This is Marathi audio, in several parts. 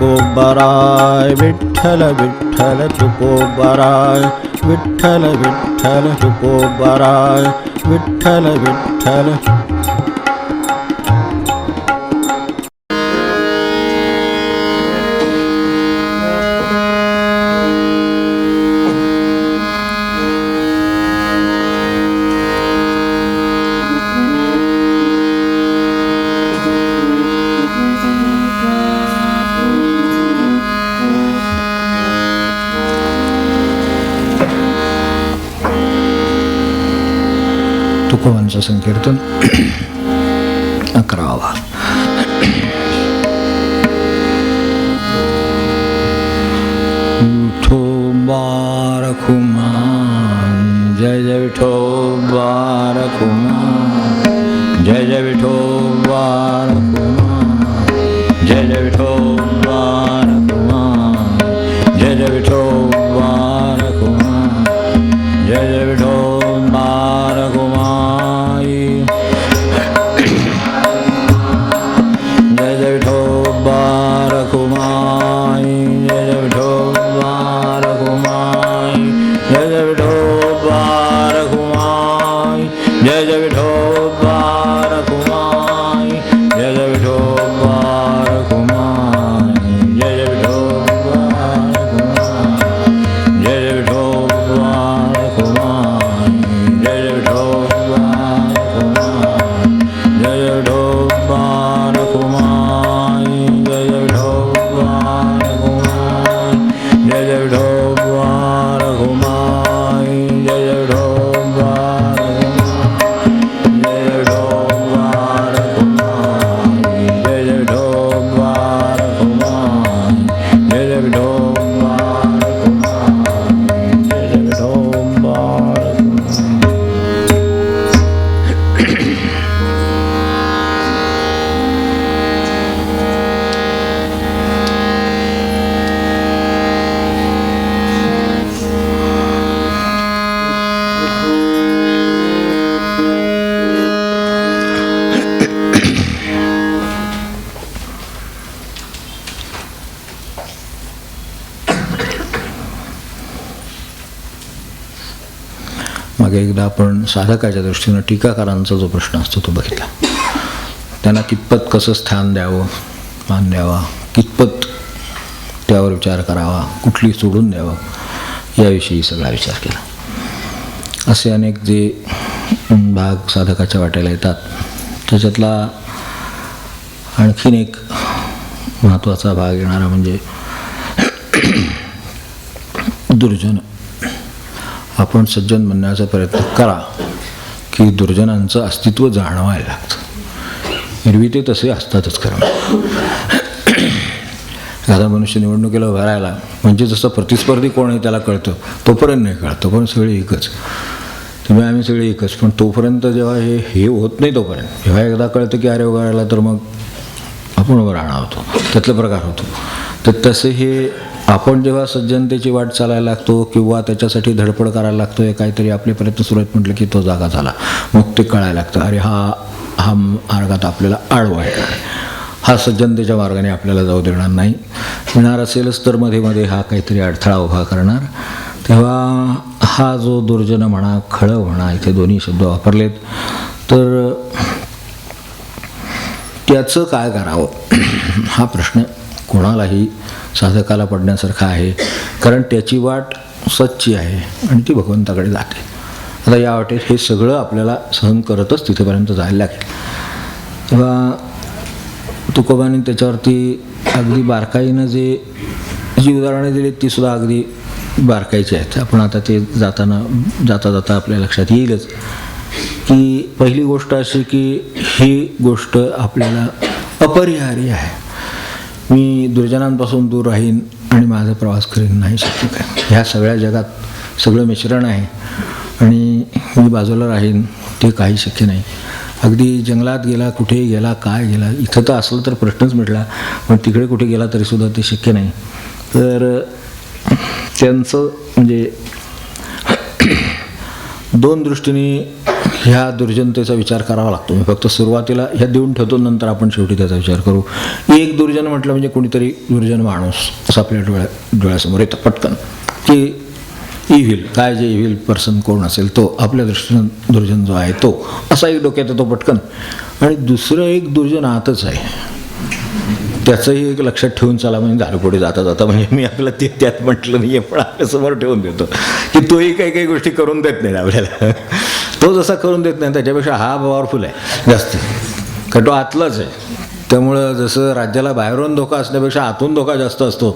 तुकोबाराय विठ्ठल विठ्ठल तुकोबाराय विठ्ठल विठ्ठल तुकोबाराय विठ्ठल विठ्ठल. तुकोबांचं संकीर्तन 11वा. विठोबा रखुमा जय जय विठोबा रखुमा जय जय विठोबा रखुमा जय जय विठोबा रखुमा जय जय विठोबा रखुमा जय जय विठोबा रखुमा जय जय विठोबा रखुमा जय जय विठोबा रखुमा जय जय विठोबा रखुमा जय जय विठोबा रखुमा जय जय विठोबा रखुमा जय जय विठोबा रखुमा जय जय विठोबा रखुमा जय जय विठोबा रखुमा जय जय विठोबा रखुमा जय जय विठोबा रखुमा जय जय विठोबा रखुमा जय जय विठोबा मागे एकदा आपण साधकाच्या दृष्टीनं टीकाकारांचा जो प्रश्न असतो तो बघितला. त्यांना कितपत कसं स्थान द्यावं, मान द्यावा, कितपत त्यावर विचार करावा, कुठली सोडून द्यावं, याविषयी सगळा विचार केला. असे अनेक जे भाग साधकाच्या वाट्याला येतात त्याच्यातला आणखीन एक महत्त्वाचा भाग येणारा म्हणजे दुर्जन. आपण सज्जन बनण्याचा प्रयत्न करा की दुर्जनांचं अस्तित्व जाणवायला लागतं. एरवी ते तसे असतातच खरं. एखादा मनुष्य निवडणुकीला उभा राहिला म्हणजे जसं प्रतिस्पर्धी कोण आहे त्याला कळतं, तोपर्यंत नाही कळतं. पण सगळे एकच, तुम्ही आम्ही सगळे एकच. पण तोपर्यंत जेव्हा हे होत नाही तोपर्यंत जेव्हा एकदा कळतं की अरे उभा राहिला तर मग आपण उभं राहणार होतो, त्यातले प्रकार होतो. तर तसे हे आपण जेव्हा सज्जनतेची वाट चालायला लागतो किंवा त्याच्यासाठी धडपड करायला लागतो, काहीतरी आपले प्रयत्न सुरू आहेत म्हटलं की तो जागा झाला, मग ते कळायला लागतं अरे हा मार्गात आपल्याला आडवा आहे, हा सज्जनतेच्या मार्गाने आपल्याला जाऊ देणार नाही. मिळणार असेलच तर मध्ये मध्ये हा काहीतरी अडथळा उभा करणार. तेव्हा हा जो दुर्जन म्हणा, खळं म्हणा, इथे दोन्ही शब्द वापरलेत, तर त्याचं काय करावं हा प्रश्न कोणालाही साधकाला पडण्यासारखा आहे. कारण त्याची वाट सच्ची आहे आणि ती भगवंताकडे जाते. आता या वाटेत हे सगळं आपल्याला सहन करतच तिथेपर्यंत जायला लागेल. तेव्हा तुकोबांनी त्याच्यावरती अगदी बारकाईनं जी उदाहरणं दिली ती सुद्धा अगदी बारकाईची आहेत. आपण आता ते जाता आपल्या लक्षात येईलच की पहिली गोष्ट अशी की ही गोष्ट आपल्याला अपरिहार्य आहे. मी दुर्जनांपासून दूर राहीन आणि माझा प्रवास करीन नाही शक्य काय. ह्या सगळ्या जगात सगळं मिश्रण आहे आणि मी बाजूला राहीन ते काही शक्य नाही. अगदी जंगलात गेला, कुठेही गेला, काय गेला, इथं तर असलं तर प्रश्नच मिटला, पण तिकडे कुठे गेला तरीसुद्धा ते शक्य नाही. तर त्यांचं म्हणजे दोन दृष्टीने ह्या दुर्जनतेचा विचार करावा लागतो. मी फक्त सुरुवातीला ह्या देऊन ठेवतो, नंतर आपण शेवटी त्याचा विचार करू. एक दुर्जन म्हटलं म्हणजे कोणीतरी दुर्जन माणूस असं आपल्या डोळ्यासमोर येतं पटकन, की इव्हिल, काय जे इव्हिल पर्सन कोण असेल तो, आपल्या दृष्टीनं दुर्जन जो आहे तो, असा एक डोक्यात येतो पटकन. आणि दुसरं एक दुर्जन आतच आहे, त्याचंही एक लक्षात ठेवून चला म्हणजे झालं पुढे जाता जाता. म्हणजे मी आपलं ते त्यात म्हटलं नाही आहे, पण आपल्यासमोर ठेवून देतो की तोही काही काही गोष्टी करून देत नाही आपल्याला. तो जसा करून देत नाही त्याच्यापेक्षा हा पॉवरफुल आहे जास्त, कारण तो आतलाच आहे. त्यामुळं जसं राज्याला बाहेरून धोका असण्यापेक्षा आतून धोका जास्त असतो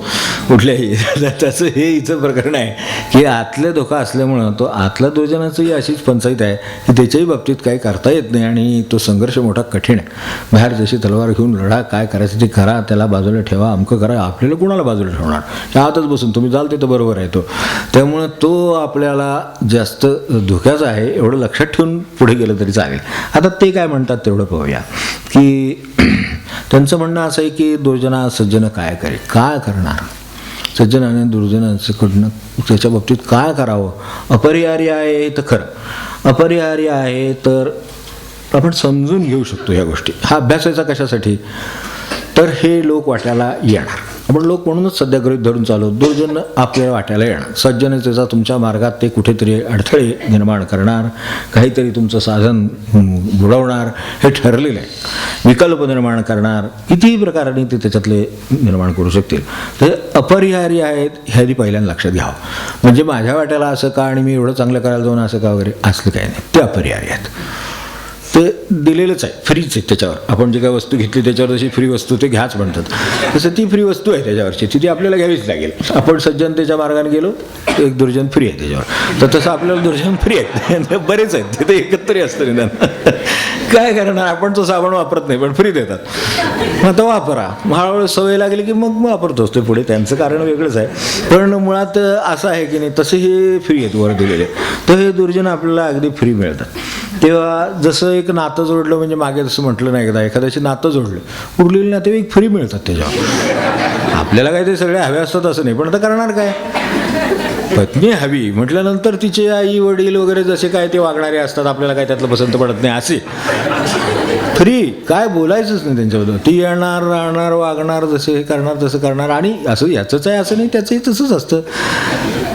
कुठल्याही, तसं हे हिचं प्रकरण आहे की आतले धोका असल्यामुळं तो आतला दुर्जनाचंही अशीच पंचायत आहे की त्याच्याही बाबतीत काही करता येत नाही आणि तो संघर्ष मोठा कठीण आहे. बाहेर जशी तलवार घेऊन लढा, काय करायचं ते करा, त्याला बाजूला ठेवा, अमकं करा, आपल्याला कोणाला बाजूला ठेवणार, त्या आतच बसून तुम्ही जाल तिथं बरोबर आहे तो. त्यामुळं तो आपल्याला जास्त धोक्याचा आहे एवढं लक्षात ठेवून पुढे गेलं तरी चालेल. आता ते काय म्हणतात तेवढं पाहूया. की त्यांचं म्हणणं असं आहे की दुर्जना सज्जन काय करेल, काय करणार सज्जनाने दुर्जनाकडनं, त्याच्या बाबतीत काय करावं. अपरिहार्य आहे तर खरं, अपरिहार्य आहे तर आपण समजून घेऊ शकतो ह्या गोष्टी. हा अभ्यासाचा कशासाठी, तर हे लोक वाट्याला येणार. आपण लोक म्हणूनच सध्या गृहीत धरून चालू, दुर्जन आपल्याला वाट्याला येणार. सज्जनतेचा तुमच्या मार्गात ते कुठेतरी अडथळे निर्माण करणार, काहीतरी तुमचं साधन बुडवणार, हे ठरलेलं आहे. विकल्प निर्माण करणार, कितीही प्रकाराने ते त्याच्यातले निर्माण करू शकतील. ते अपरिहार्य आहेत हे आधी पहिल्यांदा लक्षात घ्यावं. म्हणजे माझ्या वाट्याला असं का आणि मी एवढं चांगलं करायला जाऊन असं का वगैरे असलं काही नाही, ते अपरिहार्य आहेत. ते दिलेलंच आहे, फ्रीच आहे. त्याच्यावर आपण जे काही वस्तू घेतली त्याच्यावर जशी फ्री वस्तू ते घ्याच म्हणतात, तसं ती फ्री वस्तू आहे त्याच्यावरची, ती आपल्याला घ्यावीच लागेल. आपण सज्जनतेच्या मार्गाने गेलो, एक दुर्जन फ्री आहे त्याच्यावर, तर तसं आपल्याला दुर्जन फ्री आहेत बरेच आहेत, तिथे एकत्र असतं निदान. काय करणार, आपण तो साबण वापरत नाही पण फ्री देतात, मग तो वापरा. हळूहळू सवय लागली की मग वापरतोच ते पुढे, त्यांचं कारण वेगळंच आहे. पण मुळात असं आहे की नाही, तसे हे फ्री आहेत वर दिलेले, तर हे दुर्जन आपल्याला अगदी फ्री मिळतात. तेव्हा जसं एक नातं जोडलं, म्हणजे मागे जसं म्हटलं नाही एकदा, एखाद्याशी नातं जोडलं, उरलेले नातेवाईक फ्री मिळतात त्याच्यावर. आपल्याला काय ते सगळे हवे असतात असं नाही, पण आता करणार काय, पत्नी हवी म्हटल्यानंतर तिचे आई वडील वगैरे जसे काय ते वागणारे असतात, आपल्याला काय त्यातलं पसंत पडत नाही, असे फ्री, काय बोलायचंच नाही त्यांच्याबद्दल. ती येणार, राहणार, वागणार, जसे हे करणार तसं करणार. आणि असं याचंच आहे असं नाही, त्याचंही तसंच असतं.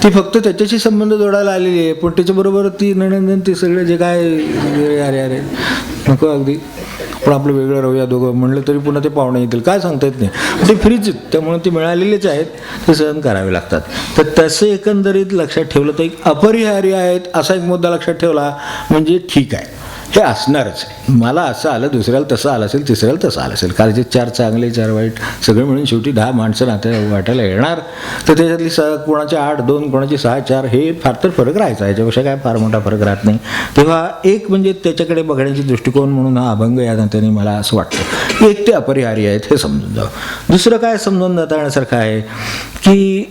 ती फक्त त्याच्याशी संबंध जोडायला आलेली आहे, पण त्याच्याबरोबर ती नणंदन ते सगळे जे काय अरे अरे नको, अगदी पण आपलं वेगळं राहूया दोघं म्हणलं तरी पुन्हा ते पाहुणे येतील, काय सांगता येत नाही. ते फ्रीच आहेत, त्यामुळे ते मिळालेलेच आहेत, ते सहन करावे लागतात. तर तसं एकंदरीत लक्षात ठेवलं तर एक अपरिहार्य आहेत असा एक मुद्दा लक्षात ठेवला म्हणजे ठीक आहे, हे असणारच. मला असं आलं, दुसऱ्याला तसं आलं असेल, तिसऱ्याला तसं आलं असेल, कारण जे 4 चांगले 4 वाईट सगळे मिळून शेवटी 10 माणसं नात्या वाटायला येणार. तर त्याच्यातली कोणाचे 8, 2, कोणाची 6, 4 हे फार तर फरक राहायचा, याच्यापेक्षा काय फार मोठा फरक राहत नाही. तेव्हा एक म्हणजे त्याच्याकडे बघण्याची दृष्टिकोन म्हणून हा अभंग या नात्याने मला असं वाटतं एक ते अपरिहार्य आहेत हे समजून जावं. दुसरं काय समजून जाता येण्यासारखं आहे की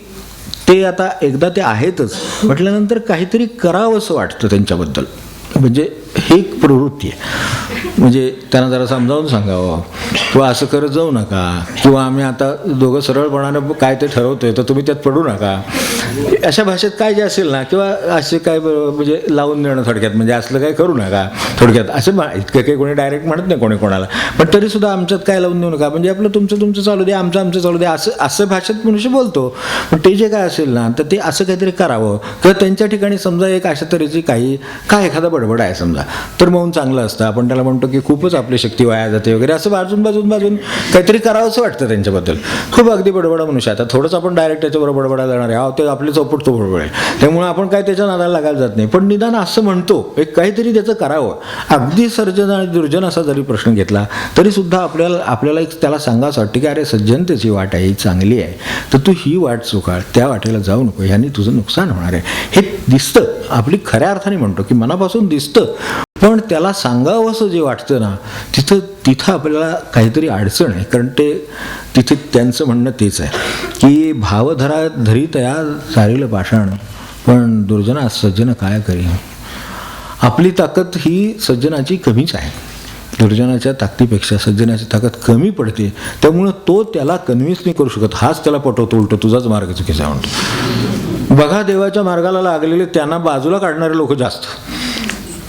ते आता एकदा ते आहेतच म्हटल्यानंतर काहीतरी करावं असं वाटतं त्यांच्याबद्दल. म्हणजे ही एक प्रवृत्ती आहे, म्हणजे त्यांना जरा समजावून सांगावं किंवा असं करत जाऊ नका, किंवा आम्ही आता दोघं सरळपणानं काय ते ठरवतोय तर तुम्ही त्यात पडू नका, अशा भाषेत काय जे असेल ना, किंवा असे काय म्हणजे लावून देणं थोडक्यात, म्हणजे असलं काय करू नका थोडक्यात, असं इतकं काही कोणी डायरेक्ट म्हणत नाही कोणी कोणाला, पण तरीसुद्धा आमच्यात काय लावून देऊ नका, म्हणजे आपलं तुमचं चालू दे, आमचं चालू दे, असं भाषेत मनुष्य बोलतो. पण ते जे काय असेल ना, तर ते असं काहीतरी करावं, किंवा त्यांच्या ठिकाणी समजा एक अशा तऱ्हेची काय एखादा बडबड आहे समजा, तर मग चांगलं असतं. आपण त्याला म्हणतो की खूपच आपली शक्ती वाया जाते वगैरे, असं बाजून काहीतरी करावं असं वाटतं त्यांच्याबद्दल. खूप अगदी बडबडा मनुष्य. आता थोडंच आपण डायरेक्ट त्याच्याबरोबर बडबडायला जाणार आहे, ते आपले चौपट तो बडबड आहे, त्यामुळे आपण काय त्याच्या नादाला लागायला जात नाही. पण निदान असं म्हणतो एक काहीतरी त्याचं करावं. अगदी सर्जन आणि दुर्जन असा जरी प्रश्न घेतला तरी सुद्धा आपल्याला एक त्याला सांगावं वाटतं की अरे सज्जनतेची वाट आहे, ही चांगली आहे, तर तू ही वाट चुकाळ, त्या वाटेला जाऊ नको, ह्यानी तुझं नुकसान होणार आहे. हे दिसतं, आपली खऱ्या अर्थाने म्हणतो की मनापासून दिसतं, पण त्याला सांगावं असं जे वाटतं ना, तिथं आपल्याला काहीतरी अडचण आहे. कारण तिथे त्यांचं म्हणणं तेच आहे की भावधरा धरी तया सारील पाषाण, पण दुर्जना सज्जन काय करी. आपली ताकद ही सज्जनाची कमीच आहे, दुर्जनाच्या ताकदीपेक्षा सज्जनाची ताकद कमी पडते. त्यामुळं तो त्याला कन्व्हिन्स नाही करू शकत, हाच त्याला पटवतो उलट तुझाच मार्ग चुकीचा म्हणतो. बघा, देवाच्या मार्गाला लागलेले त्यांना बाजूला काढणारे लोक जास्त,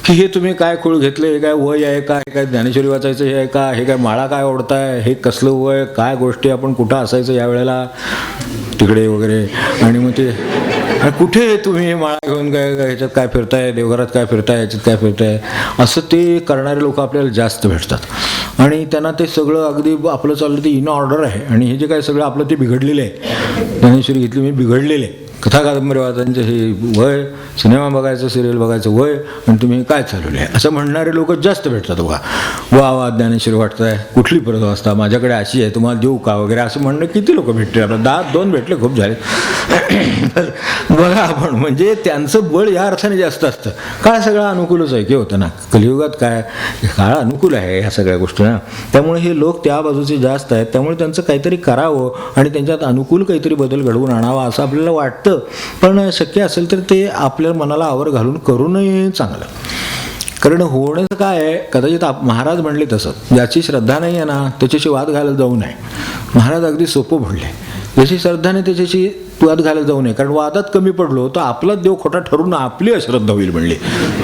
की हे तुम्ही काय खूळ घेतले, हे काय वय आहे का, हे काय ज्ञानेश्वरी वाचायचं हे आहे का, हे काय माळा काय ओढताय, हे कसलं वय, काय गोष्टी, आपण कुठं असायचं यावेळेला तिकडे वगैरे. आणि मग ते कुठे तुम्ही हे माळा घेऊन काय ह्याच्यात काय फिरताय, देवघरात काय फिरताय, ह्याच्यात काय फिरताय, असं ते करणारे लोक आपल्याला जास्त भेटतात. आणि त्यांना ते सगळं अगदी आपलं चाललं ते इन ऑर्डर आहे. आणि हे जे काय सगळं आपलं ते बिघडलेलं आहे, ज्ञानेश्वरी घेतली मी बिघडलेलं आहे, कथा कादंबरी वाचायचं हे वय, सिनेमा बघायचं, सिरियल बघायचं वय, आणि तुम्ही काय चालवलं आहे असं म्हणणारे लोक जास्त भेटतात. वा वा ज्ञानेश्वरी वाटताय, कुठली परत वाचता, माझ्याकडे अशी आहे, तुम्हाला देऊ का वगैरे असं म्हणणं किती लोक भेटले आपल्याला. 2 भेटले खूप झाले. बघा आपण म्हणजे त्यांचं बळ या अर्थाने जास्त असतं. काळ सगळं अनुकूलच आहे की होतं ना, कलियुगात काय काळ अनुकूल आहे ह्या सगळ्या गोष्टी ना. त्यामुळे हे लोक त्या बाजूचे जास्त आहेत. त्यामुळे त्यांचं काहीतरी करावं आणि त्यांच्यात अनुकूल काहीतरी बदल घडवून आणावा असं आपल्याला वाटतं. पण शक्य असेल तर ते आपल्या मनाला आवर घालून करू नये चांगलं. कारण होण्याचं काय आहे, कदाचित महाराज म्हणले तसं, ज्याची श्रद्धा नाही आहे ना त्याच्याशी वाद घालत जाऊ नये. महाराज अगदी सोपं म्हणले, ज्याची श्रद्धा नाही त्याच्याशी वाद घालत जाऊ नये. कारण वादात कमी पडलो तर आपलाच देव खोटा ठरून आपली अश्रद्धा होईल. म्हणले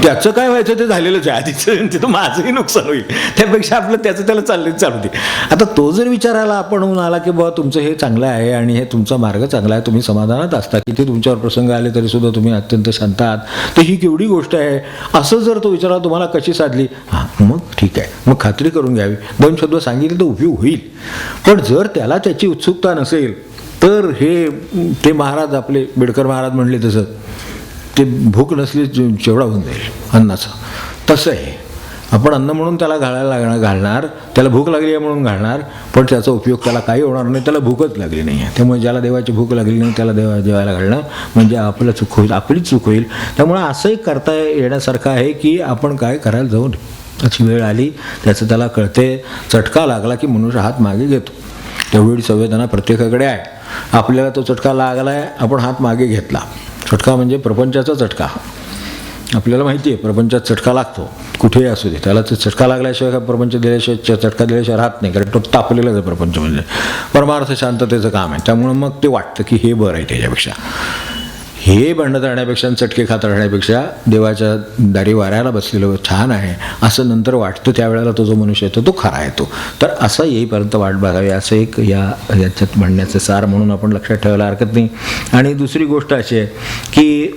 त्याचं काय व्हायचं ते झालेलंच आहे आधीच, तिथं माझंही नुकसान होईल. त्यापेक्षा आपलं त्याचं त्याला चालू दे. आता तो जर विचारायला आपण होऊन आला की बाबा तुमचं हे चांगलं आहे आणि हे तुमचा मार्ग चांगला आहे, तुम्ही समाधानात असता, किती तुमच्यावर प्रसंग आले तरी सुद्धा तुम्ही अत्यंत शांत आहात, तर ही केवढी गोष्ट आहे असं जर तो विचाराला तुम्हाला कशी साधली, हां मग ठीक आहे, मग खात्री करून घ्यावी. 2 शब्द सांगितले तर उपयोग होईल. पण जर त्याला त्याची उत्सुकता नसेल तर ते महाराज आपले बेडकर महाराज म्हणले तसं, ते भूक नसली जेवढा होऊन जाईल अन्नाचं. तसं आहे, आपण अन्न म्हणून त्याला घालणार, त्याला भूक लागली आहे म्हणून घालणार, पण त्याचा उपयोग त्याला काही होणार नाही, त्याला भूकच लागली नाही आहे. त्यामुळे ज्याला देवाची भूक लागली नाही त्याला जेवायला घालणं म्हणजे आपलं चूक होईल, आपलीच चूक होईल. त्यामुळे असंही करता येण्यासारखं आहे की आपण काय करायला जाऊ नये. अशी वेळ आली त्याचं त्याला कळते, चटका लागला की मनुष्य हात मागे घेतो. तेवढी संवेदना प्रत्येकाकडे आहे. आपल्याला तो चटका लागला आहे, आपण हात मागे घेतला. चटका म्हणजे प्रपंचाचा चटका. आपल्याला माहिती आहे प्रपंचात चटका लागतो, कुठेही असू दे. त्याला चटका लागल्याशिवाय का प्रपंच दिल्याशिवाय, चटका दिल्याशिवाय राहत नाही. कारण तो तापलेलाच आहे प्रपंच म्हणजे. परमार्थ शांततेचं काम आहे. त्यामुळं मग ते वाटतं की हे बरं आहे त्याच्यापेक्षा. हे भांडत राहण्यापेक्षा, चटके खात राहण्यापेक्षा देवाच्या दारी वाऱ्याला बसलेलं छान आहे असं नंतर वाटतं. त्यावेळेला तो जो मनुष्य येतो तो खरा येतो. तर असं येईपर्यंत वाट बघावी असं एक याच्यात म्हणण्याचं सार म्हणून आपण लक्षात ठेवायला हरकत नाही. आणि दुसरी गोष्ट अशी आहे की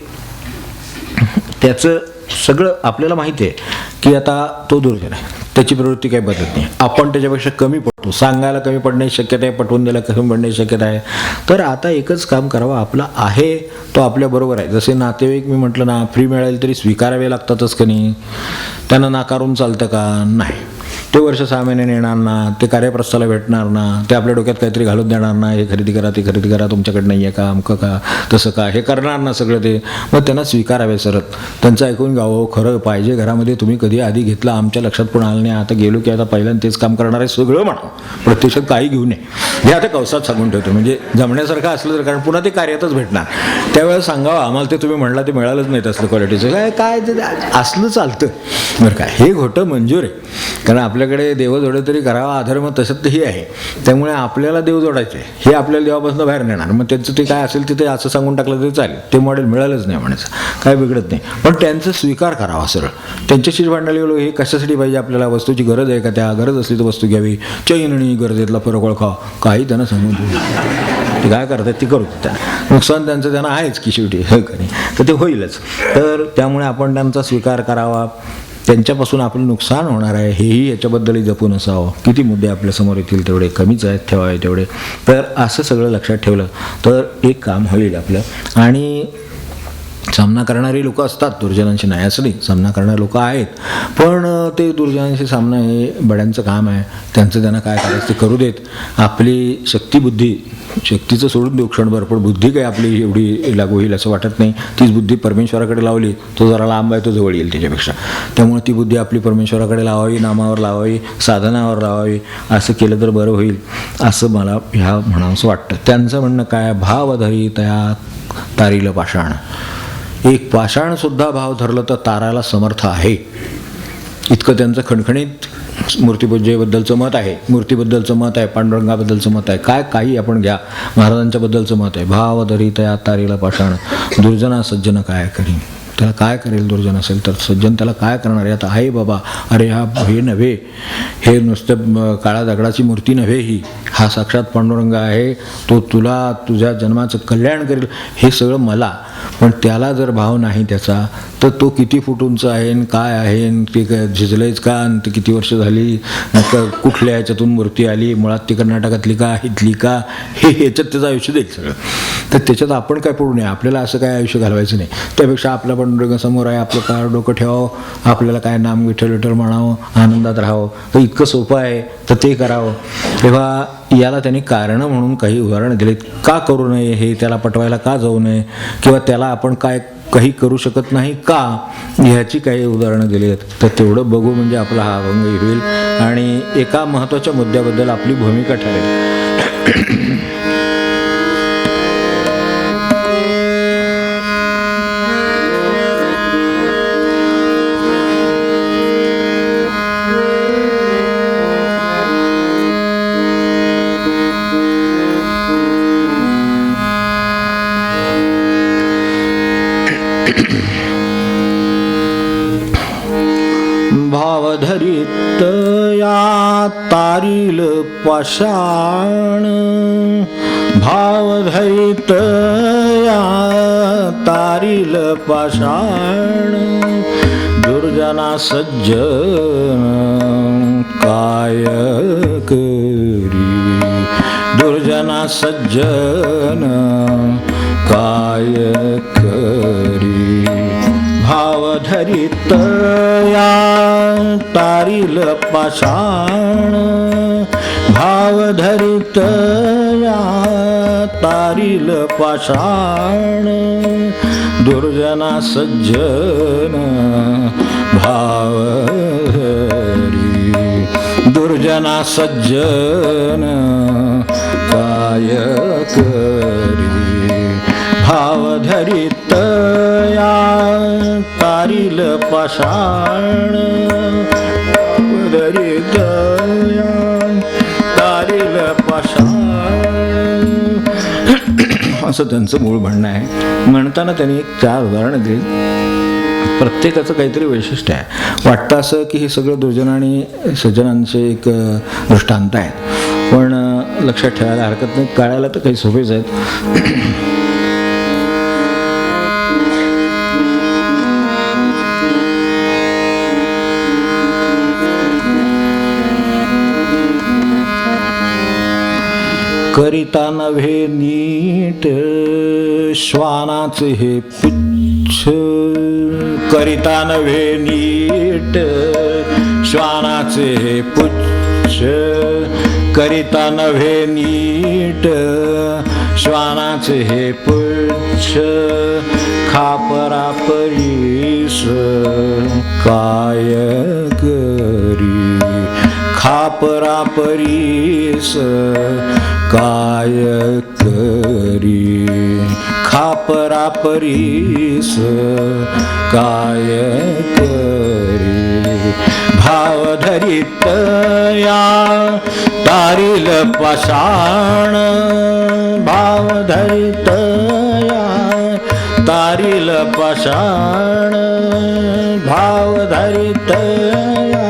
त्याचं सगळं आपल्याला माहिती आहे की आता तो दुर्जन आहे, त्याची प्रवृत्ती काही बदलत नाही. आपण त्याच्यापेक्षा कमी पडतो, सांगायला कमी पडण्याची शक्यता आहे, पटवून द्यायला कमी पडण्याची शक्यता आहे. तर आता एकच काम करावं, आपला आहे तो आपल्याबरोबर आहे. जसे नातेवाईक मी म्हटलं ना, फ्री मिळाले तरी स्वीकारावे लागतातच का नाही, त्यांना नाकारून चालतं का नाही. ते वर्ष 6 महिन्याने येणार ना, ते कार्यप्रस्थाला भेटणार ना, ते आपल्या डोक्यात काहीतरी घालून देणार ना, हे खरेदी करा, ते खरेदी करा, तुमच्याकडे नाही आहे का, अमकं का तसं का, हे करणार ना सगळं ते. मग त्यांना स्वीकारावे सरत, त्यांचं ऐकून गावं. खरं पाहिजे घरामध्ये, तुम्ही कधी आधी घेतलं आमच्या लक्षात पण आलं नाही, आता गेलो की आता पहिल्यांदा तेच काम करणार आहे सगळं म्हणा, प्रत्यक्षात काही घेऊ नये. हे आता कवसात सांगून ठेवतो, म्हणजे जमण्यासारखं असलं तर, कारण पुन्हा ते कार्यातच भेटणार. त्यावेळेस सांगावं आम्हाला, ते तुम्ही म्हणला ते मिळालंच नाही तसलं क्वालिटीचं काय ते असलं चालतं बरं काय. हे घोटं मंजूर आहे, कारण आपल्याकडे देव जोडे तरी करावा अधर्म तसं ही आहे. त्यामुळे आपल्याला देव जोडायचे आहे, हे आपल्याला देवापासून बाहेर नेणार. मग त्यांचं ते काय असेल तिथे असं सांगून टाकलं तरी चालेल, ते मॉडेल मिळालंच नाही म्हणायचं, काय बिघडत नाही. पण त्यांचा स्वीकार करावा सरळ. त्यांच्याशीच भांडायला गेलो, हे कशासाठी पाहिजे आपल्याला, वस्तूची गरज आहे का, त्या गरज असली तर वस्तू घ्यावी. चैन आणि गरजेतला फरक ओळखावा, काही त्यांना सांगून ते काय करतात ती करू, त्यांना नुकसान त्यांचं त्यांना आहेच की शेवटी, हे कधी तर ते होईलच. तर त्यामुळे आपण त्यांचा स्वीकार करावा. त्यांच्यापासून आपलं नुकसान होणार आहे हेही याच्याबद्दलही जपून असावं. किती मुद्दे आपल्यासमोर येतील तेवढे कमीच आहेत, ठेवावे तेवढे. तर असं सगळं लक्षात ठेवलं तर एक काम होईल आपलं. आणि सामना करणारी लोक असतात, दुर्जनांशी नाही असं नाही, सामना करणारे लोक आहेत. पण ते दुर्जनांशी सामना हे बड्यांचं काम आहे. त्यांचं त्यांना काय करायचं ते करू देत. आपली शक्तिबुद्धी, शक्तीचं सोडून देऊ क्षणभर, पण बुद्धी काही आपली एवढी लागू होईल असं वाटत नाही. तीच बुद्धी परमेश्वराकडे लावली, तो जरा लांब आहे, तो जवळ येईल त्याच्यापेक्षा. त्यामुळे ती बुद्धी आपली परमेश्वराकडे लावावी, नामावर लावावी, साधनावर लावावी. असं केलं तर बरं होईल असं मला ह्या म्हणावंसं वाटतं. त्यांचं म्हणणं काय, भावधरी तया तारील पाषाण. एक पाषाणसुद्धा भाव धरलं तर तारायला समर्थ आहे, इतकं त्यांचं खणखणीत मूर्तिपूजेबद्दलचं मत आहे, मूर्तीबद्दलचं मत आहे, पांडुरंगाबद्दलचं मत आहे. काय काही आपण घ्या, महाराजांच्याबद्दलचं मत आहे. भाव धरी तया तारीला पाषाण, दुर्जना सज्जन काय करी. त्याला काय करेल दुर्जन असेल तर? सज्जन त्याला काय करणार आहे? आता आहे बाबा, अरे हे नव्हे, हे नुसतं काळा दगडाची मूर्ती नव्हे, हा साक्षात पांडुरंग आहे, तो तुला तुझ्या जन्माचं कल्याण करेल, हे सगळं मला. पण त्याला जर भाव नाही त्याचा, तर तो किती फूट उंच आहे, काय आहे, ते झिजलंयच का, ते किती वर्ष झाली, कुठल्या ह्याच्यातून मूर्ती आली, मुळात ती कर्नाटकातली का, इथली का, हे ह्याच्यात त्याचं आयुष्य देईल सगळं. तर त्याच्यात आपण काय पडू नये, आपल्याला असं काय आयुष्य घालवायचं नाही. त्यापेक्षा आपला पांडुरंग समोर आहे, आपलं काय डोकं ठेवावं, आपल्याला काय नाम विठ्ठल विठ्ठल म्हणावं, आनंदात राहावं, तर इतकं सोपं आहे, तर ते करावं. तेव्हा याला त्यांनी कारणं म्हणून काही उदाहरणं दिलीत. का करू नये हे, त्याला पटवायला का जाऊ नये, किंवा त्याला आपण काय काही करू शकत नाही का, ह्याची काही उदाहरणं दिली आहेत. तर तेवढं बघू म्हणजे आपला हा अभंग होईल आणि एका महत्त्वाच्या मुद्द्याबद्दल आपली भूमिका ठरेल. भावधरित या तारील पाषाण, भावधरित या तारील पाषाण, दुर्जना सज्जन काय करी, दुर्जना सज्जन काय करी. भावधरित या तारील पाषाण, भावधरित या तारील पाषाण, दुर्जना सज्जन भाव धरी, दुर्जना सज्जन काय करी. भावधरित या तारील पाषाण, भावधरित या तारील पाषाण, असं त्यांचं मूळ म्हणणं आहे. म्हणताना त्यांनी एक 4 उदाहरणं दिली. प्रत्येकाचं काहीतरी वैशिष्ट्य आहे. वाटतं असं की हे सगळं दुर्जन आणि सज्जनांचे एक दृष्टांत आहेत, पण लक्षात ठेवायला हरकत नाही, काढायला तर काही सोपेच आहेत. करिता नव्हे नीट श्वानाचे हे पुच्छ, करिता नव्हे नीट श्वानाचे हे पुच्छ, करिता नव्हे नीट श्वानाचे हे पुच्छ, खापरा परीस काय करी, खापरा परीस काय करी, खापरा परीस काय करी. भावधरित या तारील पाषाण, भावधरित या तारील पाषाण, भावधरित या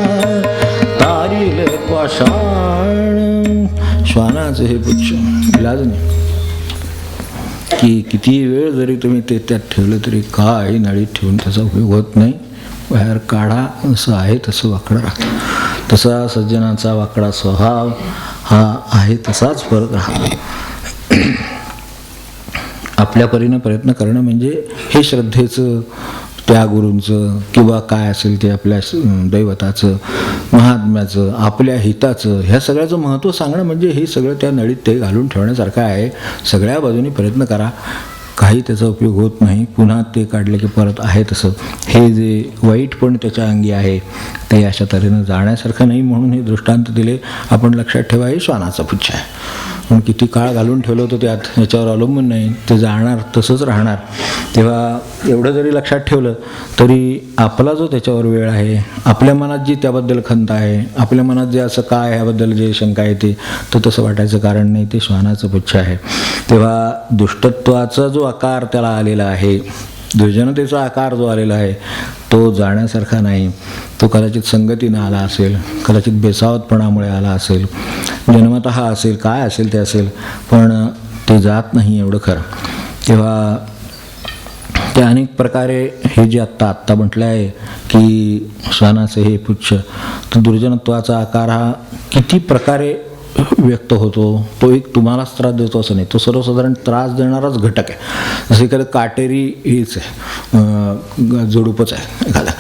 तारील पाषाण. श्वानाचं हे पुच्छ, इलाज नाही की किती वेळ जरी तुम्ही ते त्यात ठेवलं तरी काही नळीत ठेवून त्याचा उपयोग होत नाही. बाहेर काढा, असं आहे तसं वाकडं राहतं. तसा सज्जनाचा वाकडा स्वभाव हा आहे तसाच परत राहतो. आपल्या परीनं प्रयत्न करणं म्हणजे हे श्रद्धेचं, त्या गुरूंचं किंवा काय असेल ते आपल्या दैवताचं, महात्म्याचं, आपल्या हिताचं, ह्या सगळ्याचं महत्त्व सांगणं म्हणजे हे सगळं त्या नळीत ते घालून ठेवण्यासारखं आहे. सगळ्या बाजूनी प्रयत्न करा, काही त्याचा उपयोग होत नाही. पुन्हा ते काढले की परत आहे तसं. हे जे वाईट पण त्याच्या अंगी आहे ते अशा तऱ्हेनं जाण्यासारखं नाही, म्हणून हे दृष्टांत दिले. आपण लक्षात ठेवा, हे श्वानाचा पुच्छ आहे, पण किती काळ घालून ठेवलं होतं त्यात याच्यावर अवलंबून नाही, ते जाणार तसंच राहणार. तेव्हा एवढं जरी लक्षात ठेवलं तरी आपला जो त्याच्यावर वेळ आहे, आपल्या मनात जी त्याबद्दल खंत आहे, आपल्या मनात जे असं काय ह्याबद्दल जे शंका येते, तर तसं वाटायचं कारण नाही. ते श्वानाचं पुच्छ आहे. तेव्हा दुष्टत्वाचा जो आकार त्याला आलेला आहे दुर्जनतेचा आकार जो आलेला आहे तो जाण्यासारखा नाही. तो कदाचित संगतीनं आला असेल, कदाचित बेसावतपणामुळे आला असेल, जन्मतः असेल, काय असेल ते असेल, पण ते जात नाही एवढं खरं. तेव्हा ते अनेक प्रकारे हे जे आत्ता म्हटलं आहे की श्वानाचे हे पुच्छ, तर दुर्जनत्वाचा आकार हा किती प्रकारे व्यक्त होतो. तो एक तुम्हालाच त्रास देतो असं नाही, तो सर्वसाधारण त्रास देणाराच घटक आहे. जसं एखादं काटेरी हेच आहे, जोडूपच आहे एखादा,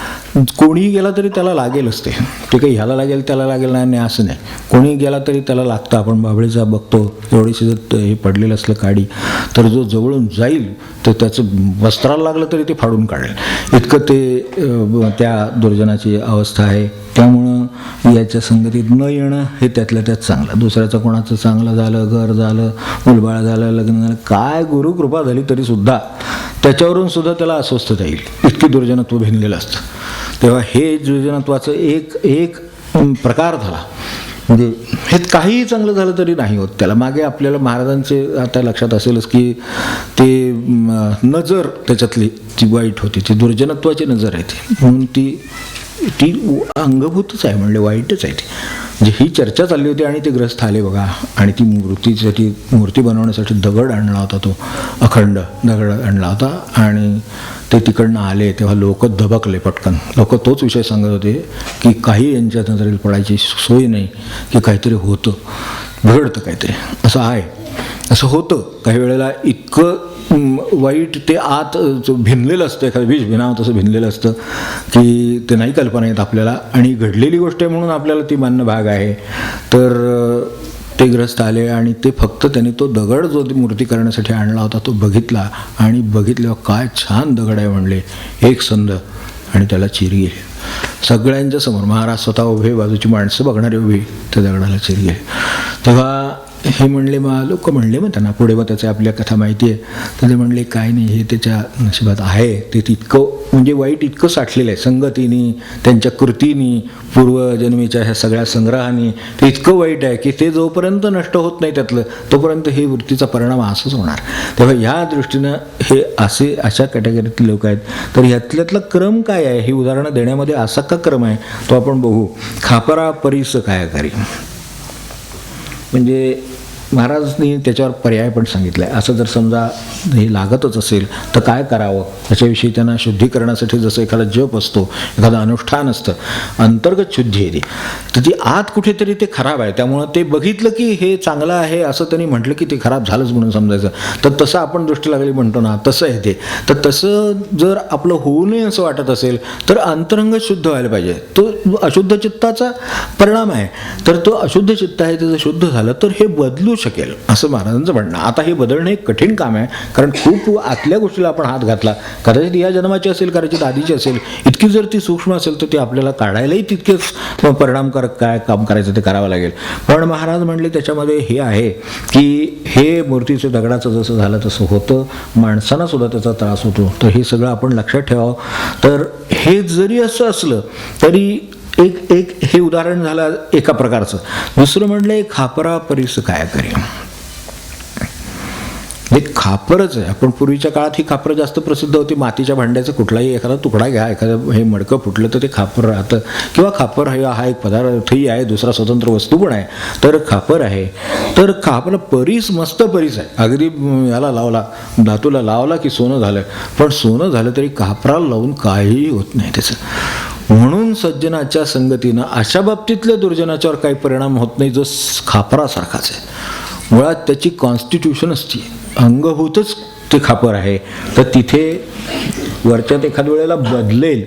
कोणीही गेला तरी त्याला लागेलच ते काही ह्याला लागेल त्याला लागेल नाही असं नाही, कोणी गेला तरी त्याला लागतं. आपण बाभळीचा बघतो, एवढीशी जर हे पडलेलं असलं काडी तर जो जवळून जाईल तर त्याचं वस्त्राला लागलं तरी ते फाडून काढेल, इतकं ते त्या दुर्जनाची अवस्था आहे. त्यामुळं याच्या संगतीत न येणं हे त्यातल्या त्यात चांगलं. दुसऱ्याचं कोणाचं चांगलं झालं, घर झालं, मुलबाळ झालं, लग्न झालं, काय गुरुकृपा झाली तरीसुद्धा त्याच्यावरून सुद्धा त्याला अस्वस्थता येईल, इतकी दुर्जनत्व भिनलेलं असतं. तेव्हा हे दुर्जनत्वाचं एक प्रकार झाला. म्हणजे हे काहीही चांगलं झालं तरी नाही होत त्याला. मागे आपल्याला महाराजांचे आता लक्षात असेलच की ते नजर त्याच्यातली ती वाईट होती, ती दुर्जनत्वाची नजर आहे ती, म्हणून ती अंगभूतच आहे, म्हणजे वाईटच आहे ती. म्हणजे ही चर्चा चालली होती आणि ते ग्रस्त आले बघा, आणि ती मूर्ती बनवण्यासाठी दगड आणला होता, तो अखंड दगड आणला होता, आणि ते तिकडनं आले तेव्हा लोक दबकले पटकन. लोक तोच विषय सांगत होते की काही यांच्या नजरेला पडायची सोय नाही, की काहीतरी होतं, बिघडतं काहीतरी, असं आहे, असं होतं. काही वेळेला इतकं वाईट ते आत भिनलेलं असतं, एखादं विष भिनावं तसं भिनलेलं असतं की ते नाही कल्पना येत आपल्याला, आणि घडलेली गोष्ट आहे म्हणून आपल्याला ती मान्य भाग आहे. तर ते ग्रस्त आले आणि ते फक्त त्यांनी तो दगड जो मूर्ती करण्यासाठी आणला होता तो बघितला, आणि बघितल्यावर काय छान दगड आहे म्हणले, एक संद, आणि त्याला चिर गेली सगळ्यांच्या समोर. महाराज स्वतः उभे, बाजूची माणसं बघणारे उभी, त्या दगडाला चिर गेली. तेव्हा हे म्हणले, मग लोक म्हणले, मग त्यांना पुढे मग त्याचं आपल्या कथा माहिती आहे, तर ते म्हणले काय नाही, हे त्याच्या नशिबात आहे, ते तितकं म्हणजे वाईट इतकं साठलेलं आहे संगतीनी, त्यांच्या कृतीनी, पूर्वजन्मीच्या ह्या सगळ्या संग्रहाने, ते इतकं वाईट आहे की ते जोपर्यंत नष्ट होत नाही त्यातलं तोपर्यंत हे वृत्तीचा परिणाम असंच होणार. तेव्हा ह्या दृष्टीनं हे अशा कॅटेगरीतले लोक आहेत. तर ह्यातल्यातला क्रम काय आहे, ही उदाहरणं देण्यामध्ये असा का क्रम आहे तो आपण बघू. खापरा परीस काय करी, म्हणजे महाराजांनी त्याच्यावर पर्याय पण सांगितला आहे. असं जर समजा हे लागतच असेल तर काय करावं, त्याच्याविषयी त्यांना शुद्धीकरणासाठी जसं एखादा जप असतो, एखादं अनुष्ठान असतं, अंतर्गत शुद्धी आहे ती, तर ती आत कुठेतरी ते खराब आहे. त्यामुळं ते बघितलं की हे चांगलं आहे असं त्यांनी म्हटलं की ते खराब झालंच म्हणून समजायचं. तर तसं आपण दृष्टी लागली म्हणतो ना, तसं आहे ते. तर तसं जर आपलं होऊ नये असं वाटत असेल तर अंतरंग शुद्ध व्हायला पाहिजे. तो अशुद्ध चित्ताचा परिणाम आहे. तर तो अशुद्ध चित्त आहे, त्याचं शुद्ध झालं तर हे बदलू शकेल असं महाराजांचं म्हणणं. आता हे बदलणं एक कठीण काम आहे, कारण खूप आतल्या गोष्टीला आपण हात घातला, कदाचित या जन्माची असेल, कदाचित आधीची असेल, इतकी जर ती सूक्ष्म असेल तर ती आपल्याला काढायलाही तितकेच परिणामकारक काय काम करायचं ते करावं लागेल. पण महाराज म्हणले त्याच्यामध्ये हे आहे की हे मूर्तीचं दगडाचं जसं झालं तसं होतं, माणसांना सुद्धा त्याचा त्रास होतो. तर हे सगळं आपण लक्षात ठेवावं. तर हे जरी असं असलं तरी एक हे उदाहरण झालं एका प्रकारचं. दुसरं म्हणलं खापरा परीस काय करी, हे खापरच आहे. आपण पूर्वीच्या काळात ही खापरं जास्त प्रसिद्ध होती. मातीच्या भांड्याचा कुठलाही एखादा तुकडा घ्या, एखादं हे मडकं फुटलं तर ते खापर राहतं, किंवा खापर हा एक पदार्थही आहे, दुसरा स्वतंत्र वस्तू पण आहे. तर खापर आहे, तर खापर परीस मस्त परीस आहे. अगदी याला लावला, धातूला लावला की सोनं झालं, पण सोनं झालं तरी खापराला लावून काहीही होत नाही त्याचं. म्हणून सज्जनाच्या संगतीनं अशा बाबतीतल्या दुर्जनाच्यावर काही परिणाम होत नाही जो खापरासारखाच आहे. मुळात त्याची कॉन्स्टिट्यूशन असते, अंगभूतच ते खापर आहे. तर तिथे वरच्यात एखाद्या वेळेला बदलेल,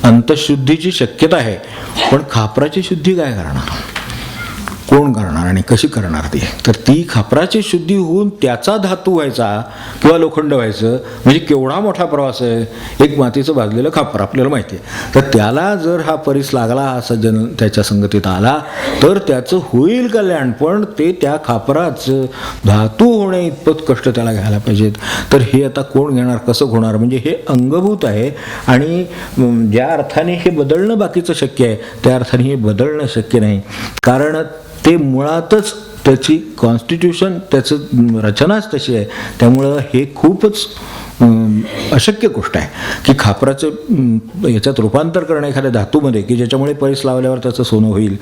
अंतःशुद्धीची शक्यता आहे, पण खापराची शुद्धी काय करणार, कोण करणार आणि कशी करणार ती. तर ती खापराची शुद्धी होऊन त्याचा धातू व्हायचा किंवा लोखंड व्हायचं म्हणजे केवढा मोठा प्रवास आहे. एक मातीचं भाजलेलं खापर आपल्याला माहिती आहे, तर त्याला जर हा परीस लागला, हा सज्जन त्याच्या संगतीत आला तर त्याचं होईल कल्याण, पण ते त्या खापराचं धातू होणे इतपत कष्ट त्याला घ्यायला पाहिजेत. तर हे आता कोण घेणार, कसं होणार, म्हणजे हे अंगभूत आहे. आणि ज्या अर्थाने हे बदलणं बाकीचं शक्य आहे त्या अर्थाने हे बदलणं शक्य नाही, कारण ते मुळातच त्याची कॉन्स्टिट्यूशन, त्याचं रचनाच तशी आहे. त्यामुळं हे खूपच अशक्य गोष्ट आहे की खापराचं याच्यात रूपांतर करणं एखाद्या धातूमध्ये की ज्याच्यामुळे पैस लावल्यावर त्याचं सोनं होईल,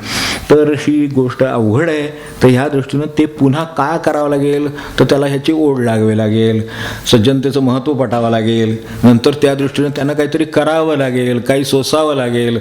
तर ही गोष्ट अवघड आहे. तर ह्या दृष्टीनं ते पुन्हा काय करावं लागेल, तर त्याला ह्याची ओढ लागावी लागेल, सज्जनतेचं महत्त्व पटावं लागेल, नंतर त्या दृष्टीनं त्यांना काहीतरी करावं लागेल, काही सोसावं लागेल,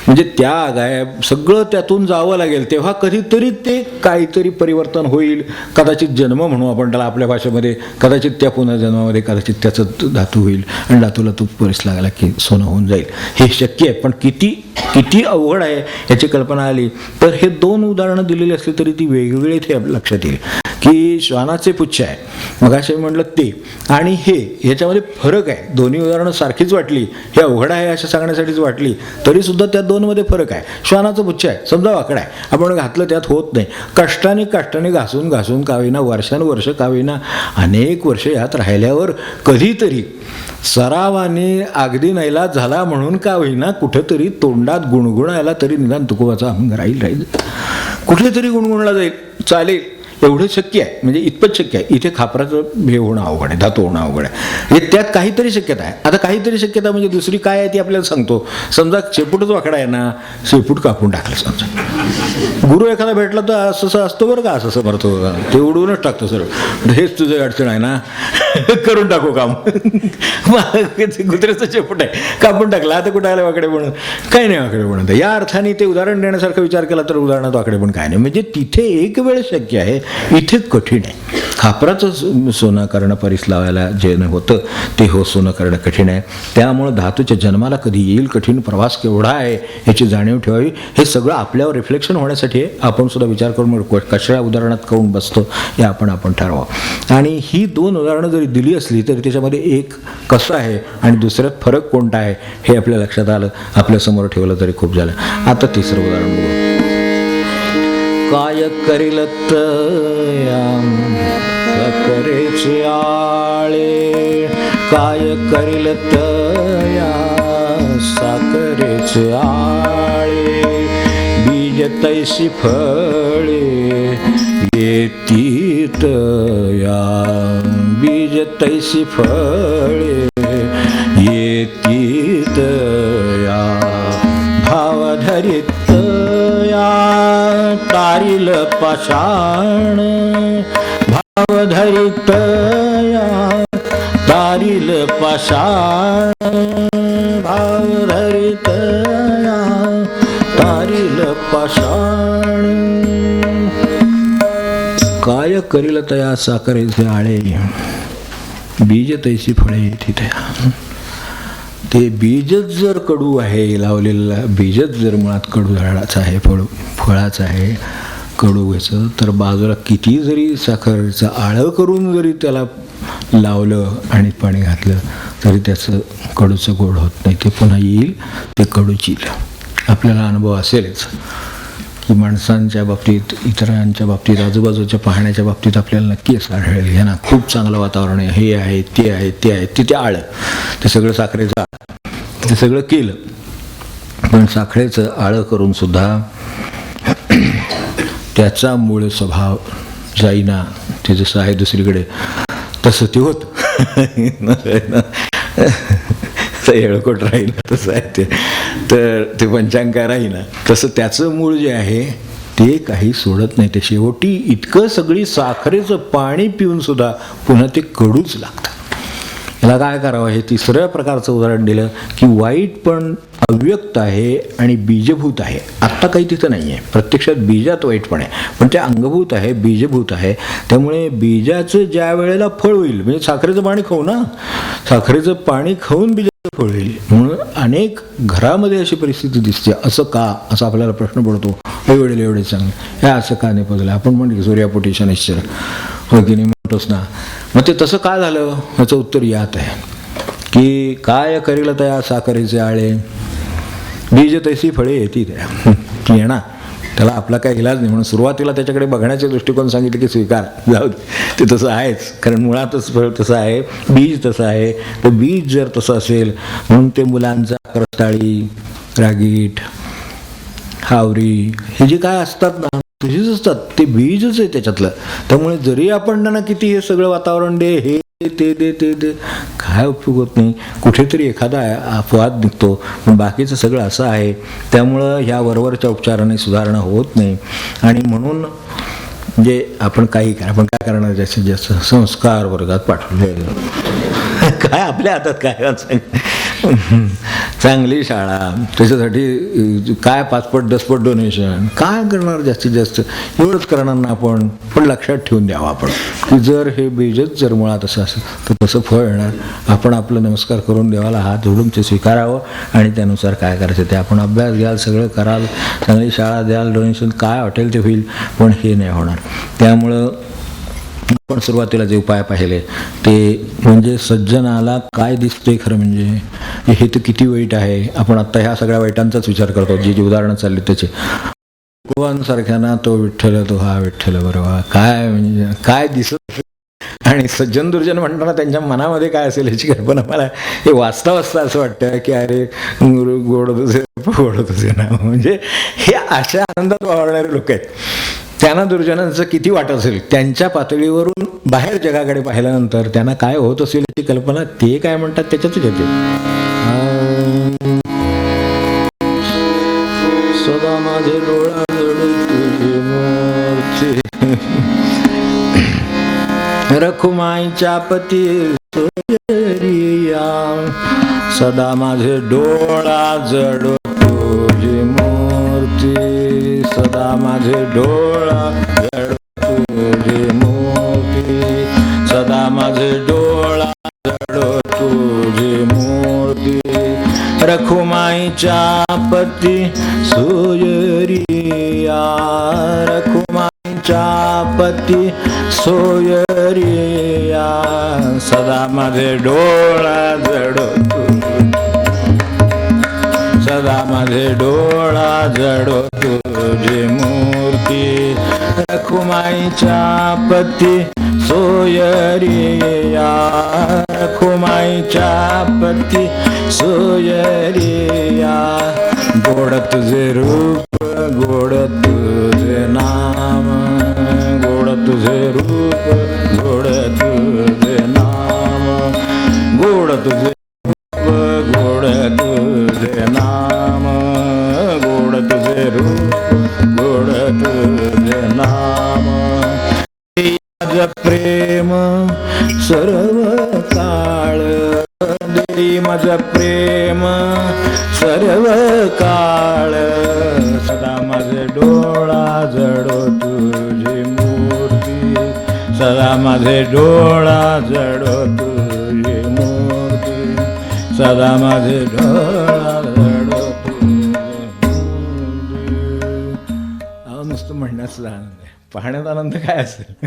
म्हणजे त्याग आहे सगळं त्यातून जावं लागेल, तेव्हा कधीतरी ते काहीतरी परिवर्तन होईल. कदाचित जन्म म्हणू आपण त्याला आपल्या भाषेमध्ये, कदाचित त्या पुनर्जन्मामध्ये कदाचित त्याचं धातू होईल आणि धातूला तो परिस लागला की सोनं होऊन जाईल. हे शक्य आहे, पण किती अवघड आहे याची कल्पना आली तर हे 2 उदाहरणं दिलेली असली तरी ती वेगवेगळी इथे लक्षात येईल की श्वानाचे पुच्छ आहे, मगाशी म्हटलं ते आणि हे ह्याच्यामध्ये फरक आहे. दोन्ही उदाहरणं सारखीच वाटली, हे अवघड आहे असं सांगण्यासाठीच वाटली, तरीसुद्धा त्या 2 मध्ये फरक आहे. श्वानाचं पुच्छ आहे, समजा वाकडा आहे, आपण घातलं त्यात होत नाही, कष्टाने घासून का होईना, वर्षानुवर्ष का होईना, अनेक वर्ष यात राहिल्यावर कधीतरी सरावाने अगदी नाईलाज झाला म्हणून का होईना कुठेतरी तोंडात गुणगुणायला तरी निदान तुकोबाचा अभंग राहील, कुठेतरी गुणगुणला जाईल, चालेल, एवढं शक्य आहे. म्हणजे इतपत शक्य आहे. इथे खापराचं हे होणं अवघड आहे, धातू होणं अवघड आहे. हे त्यात काहीतरी शक्यता आहे. आता काहीतरी शक्यता म्हणजे दुसरी काय आहे ती आपल्याला सांगतो. समजा शेपूटच वाकडा आहे ना, शेपूट कापून टाकलं समजा, गुरु एखादा भेटला तर असं असतो बरं का, असं भरतो ते उडवूनच टाकतो सर, हेच तुझं अडचण आहे ना, करून टाकू काम. कुत्र्याचं शेपूट आहे, कापून टाकला, आता कुठं आलं वाकडे म्हणून, काही नाही वाकडे म्हणून. या अर्थाने ते उदाहरण देण्यासारखं विचार केला तर उदाहरणात वाकडे पण काय नाही. म्हणजे तिथे एक वेळ शक्य आहे, इथे कठीण आहे. खापराचं सोनं करणं परिस लावायला जे होतं ते सोनं करणं कठीण आहे. त्यामुळं धातूच्या जन्माला कधी येईल, कठीण प्रवास केवढा आहे याची जाणीव ठेवावी. हे सगळं आपल्यावर रिफ्लेक्शन होण्यासाठी आपण सुद्धा विचार करून कशा उदाहरणात करून बसतो हे आपण ठरवावं. आणि ही 2 उदाहरणं जरी दिली असली तरी त्याच्यामध्ये एक कसं आहे आणि दुसऱ्यात फरक कोणता आहे हे आपल्या लक्षात आलं, आपल्यासमोर ठेवलं तरी खूप झालं. आता 3रं उदाहरण बघू. काय करील साखरेचे आळे, काय करील साखरेचे आळे, बीज तैसी फळे येतीत या, बीज तैसी फळे येतीत या, भाव धरित तारील पाषाण, भाव धरित तारील पाषाण, भाव धरित तारील पाषाण. काय करील तया साखरेचे आळे, बीज तैसी फळे तिथे. ते बीजच जर कडू आहे, लावलेलं बीजच जर मुळात कडू झाडाचं आहे, फळाचं आहे कडूचं, तर बाजूला किती जरी साखरेचं आळं करून जरी त्याला लावलं आणि पाणी घातलं तरी त्याचं कडूचं गोड होत नाही. ते पुन्हा येईल, ते कडूच येईल. आपल्याला अनुभव असेलच की माणसांच्या बाबतीत, इतरांच्या बाबतीत, आजूबाजूच्या पाहण्याच्या बाबतीत आपल्याला नक्की असं आढळेल, हे ना खूप चांगलं वातावरण आहे, हे आहे, ते आहे, ते आहे, तिथे आळं, ते सगळं साखरेचं ते सगळं केलं, पण साखरेचं आळं करून सुद्धा त्याचा मूळ स्वभाव जाईना, ते जसं आहे दुसरीकडे तसं ते होतं. येळकोट राहील तसं आहे ते, तर ते पंचांगा राहीना तसं त्याचं मूळ जे आहे ते काही सोडत नाही. ते शेवटी इतकं सगळी साखरेचं पाणी पिऊन सुद्धा पुन्हा ते कडूच लागतं. याला काय करावं, हे 3ऱ्या प्रकारचं उदाहरण दिलं की वाईट पण अव्यक्त आहे आणि बीजभूत आहे. आत्ता काही तिथं नाही आहे, प्रत्यक्षात बीजात वाईटपण आहे, पण ते अंगभूत आहे, बीजभूत आहे. त्यामुळे बीजाचं ज्या वेळेला फळ होईल, म्हणजे साखरेचं पाणी खाऊ ना, साखरेचं पाणी खाऊन बीजाचं फळ होईल. म्हणून अनेक घरामध्ये अशी परिस्थिती दिसते. असं का, असा आपल्याला प्रश्न पडतो. एवढे चांगले हे असं का नाही पडलं. आपण म्हणतो सूर्यापोटी शनिश्चर हो की नाही म्हणतोच ना. मग ते तसं का झालं ह्याचं उत्तर यात आहे की काय करील तया साखरेचे आळे, बीज तैसी फळे येतील येणार. त्याला आपला काय इलाज नाही. म्हणून सुरुवातीला त्याच्याकडे बघण्याचे दृष्टिकोन सांगितले की स्वीकार, जाऊ ते तसं आहेच, कारण मुळातच फळ तसं आहे, बीज तसं आहे. तर बीज जर तसं असेल म्हणून ते मुलांचा करताळी, रागीट, हावरी हे जे काय असतात ना तुझीच असतात, ते बीजच आहे त्याच्यातलं. त्यामुळे जरी आपण त्यांना किती हे सगळं वातावरण दे, हे ते दे ते दे, काय उपयोग होत नाही. कुठेतरी एखादा अपवाद निघतो, पण बाकीचं सगळं असं आहे. त्यामुळं ह्या वरवरच्या उपचाराने सुधारणा होत नाही. आणि म्हणून जे आपण काही करा, आपण काय करणार, जास्तीत जास्त संस्कार वर्गात पाठवले. काय आपल्या हातात काय, चांगली शाळा, त्याच्यासाठी काय 5पट 10पट डोनेशन, काय करणार जास्तीत जास्त, एवढंच करणार ना आपण. पण लक्षात ठेवून द्यावं आपण की जर हे बीजच जर मुळात असं असेल तर कसं फळ येणार. आपण आपलं नमस्कार करून देवाला हात जोडून ते स्वीकारावं आणि त्यानुसार काय करायचं ते आपण अभ्यास घ्याल, सगळं कराल, चांगली शाळा द्याल, डोनेशन काय वाटेल ते होईल. पण हे नाही होणार. त्यामुळं आपण सुरुवातीला जे उपाय पाहिले ते म्हणजे सज्जनाला काय दिसते खरं म्हणजे हे तर किती वाईट आहे. आपण आत्ता ह्या सगळ्या वाईटांचाच विचार करतो, जी जी उदाहरणं चालली त्याचे. भगवानसारख्या तो विठ्ठल, तो हा विठ्ठल, बरोबर काय म्हणजे काय दिसत. आणि सज्जन दुर्जन म्हणताना त्यांच्या मनामध्ये काय असेल याची कल्पना मला हे वाचता वाचता असं वाटतं की अरे गोड तुझे गोड तुझे ना, म्हणजे हे अशा आनंदात वावरणारे लोक आहेत. त्यांना दुर्जनांचं किती वाटत असेल, त्यांच्या पातळीवरून बाहेर जगाकडे पाहिल्यानंतर त्यांना काय होत असेल याची कल्पना ते काय म्हणतात त्याच्यातच येते. सदा माझे डोळा तुझी मूर्ती, रखुमाईच्या पती सोयरिया, सदा माझे डोळा जडो तुझी मूर्ती, सदा माझे डोळा जडो तुझी मूर्ती, सदा माझे डोळा जडो तुझी मूर्ती, रखुमाईच्या पती सोयरिया, रखुमाईच्या पती सोयरिया, सदा माझे डोळा जडो सदा माझे डोळा जडो तुझी मूर्ती, रखुमाईच्या पती सोयरिया, रखुमाईच्या पती सोयरिया, गोड तुझे रूप, गोड तुझे नाम, गोड तुझे रूप, गोड तुझे नाम, गोड तुझे रूप, गोड तुझे नाम, गोड तुझे रूप, गोड तुझे नाम, माझ प्रेम सर्व काळ, देई माझ प्रेम सर्व काळ, सदा माझे डोळा जडो तुझी मूर्ती, सदा माझे डोळा जडो तुझी मूर्ती, सदा माझे डोळा जडो तुझी मूर्ती. नुसतं म्हणण्यात सुद्धा आनंद आहे, पाहण्यात आनंद काय असेल.